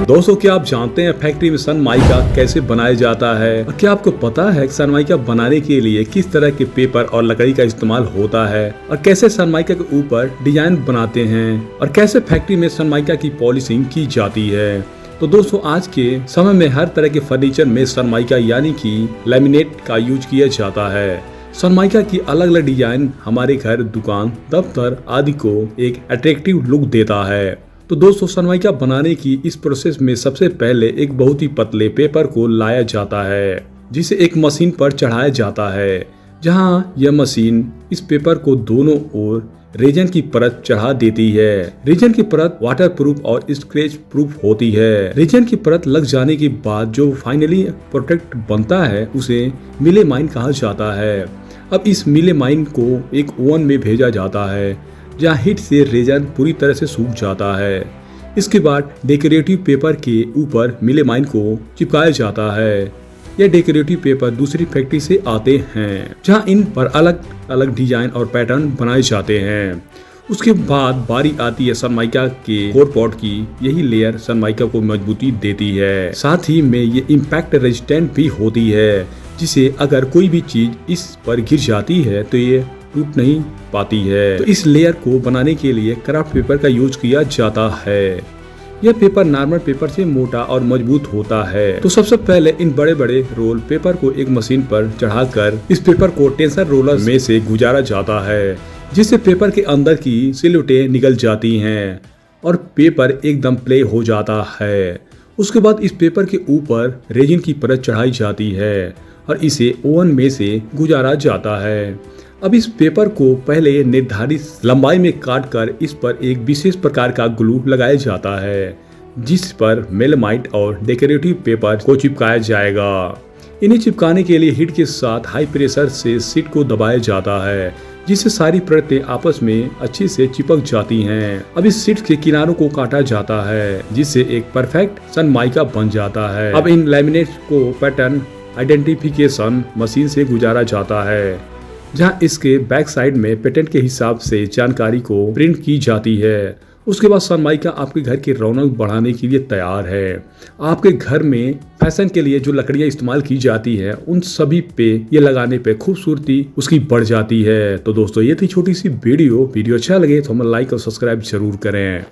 दोस्तों, क्या आप जानते हैं फैक्ट्री में सनमाइका कैसे बनाया जाता है? और क्या आपको पता है सनमाइका बनाने के लिए किस तरह के पेपर और लकड़ी का इस्तेमाल होता है, और कैसे सनमाइका के ऊपर डिजाइन बनाते हैं, और कैसे फैक्ट्री में सनमाइका की पॉलिशिंग की जाती है? तो दोस्तों, आज के समय में हर तरह के फर्नीचर में सनमाइका यानी कि लैमिनेट का यूज किया जाता है। सनमाइका की अलग अलग डिजाइन हमारे घर, दुकान, दफ्तर आदि को एक अट्रैक्टिव लुक देता है। तो दोस्तों, सनमाइका बनाने की इस प्रोसेस में सबसे पहले एक बहुत ही पतले पेपर को लाया जाता है, जिसे एक मशीन पर चढ़ाया जाता है, जहां यह मशीन इस पेपर को दोनों ओर रेजन की परत चढ़ा देती है। रेजन की परत वाटर प्रूफ और स्क्रैच प्रूफ होती है। रेजन की परत लग जाने के बाद जो फाइनली प्रोडक्ट बनता है उसे मिलेमाइन कहा जाता है। अब इस मिलेमाइन को एक ओवन में भेजा जाता है, जहाँ हीट से रेजन पूरी तरह से सूख जाता है। इसके बाद डेकोरेटिव पेपर के ऊपर मिलेमाइन को चिपकाया जाता है। यह डेकोरेटिव पेपर दूसरी फैक्ट्री से आते हैं, जहाँ इन पर अलग अलग डिजाइन और पैटर्न बनाए जाते हैं। उसके बाद बारी आती है सनमाइका के कोर पॉट की। यही लेयर सनमाइका को मजबूती देती है, साथ ही में ये इम्पैक्ट रेजिस्टेंट भी होती है, जिसे अगर कोई भी चीज इस पर गिर जाती है तो ये टूट नहीं पाती है। तो इस लेयर को बनाने के लिए क्राफ्ट पेपर का यूज किया जाता है। यह पेपर नॉर्मल पेपर से मोटा और मजबूत होता है। तो सबसे पहले इन बड़े बड़े रोल पेपर को एक मशीन पर चढ़ाकर इस पेपर को टेंसर रोलर में से गुजारा जाता है, जिससे पेपर के अंदर की सिलवटें निकल जाती हैं और पेपर एकदम प्ले हो जाता है। उसके बाद इस पेपर के ऊपर रेजिन की परत चढ़ाई जाती है और इसे ओवन में से गुजारा जाता है। अब इस पेपर को पहले निर्धारित लंबाई में काट कर इस पर एक विशेष प्रकार का ग्लू लगाया जाता है, जिस पर मेलामाइट और डेकोरेटिव पेपर को चिपकाया जाएगा। इन्हें चिपकाने के लिए हीट के साथ हाई प्रेशर से शीट को दबाया जाता है, जिससे सारी परतें आपस में अच्छे से चिपक जाती हैं। अब इस शीट के किनारों को काटा जाता है, जिससे एक परफेक्ट सनमाइका बन जाता है। अब इन लैमिनेट को पैटर्न आइडेंटिफिकेशन मशीन से गुजारा जाता है, जहां इसके बैक साइड में पेटेंट के हिसाब से जानकारी को प्रिंट की जाती है। उसके बाद सनमाइका आपके घर की रौनक बढ़ाने के लिए तैयार है। आपके घर में फैशन के लिए जो लकड़ियां इस्तेमाल की जाती है, उन सभी पे ये लगाने पे खूबसूरती उसकी बढ़ जाती है। तो दोस्तों, ये थी छोटी सी वीडियो अच्छा लगे तो हमें लाइक और सब्सक्राइब जरूर करें।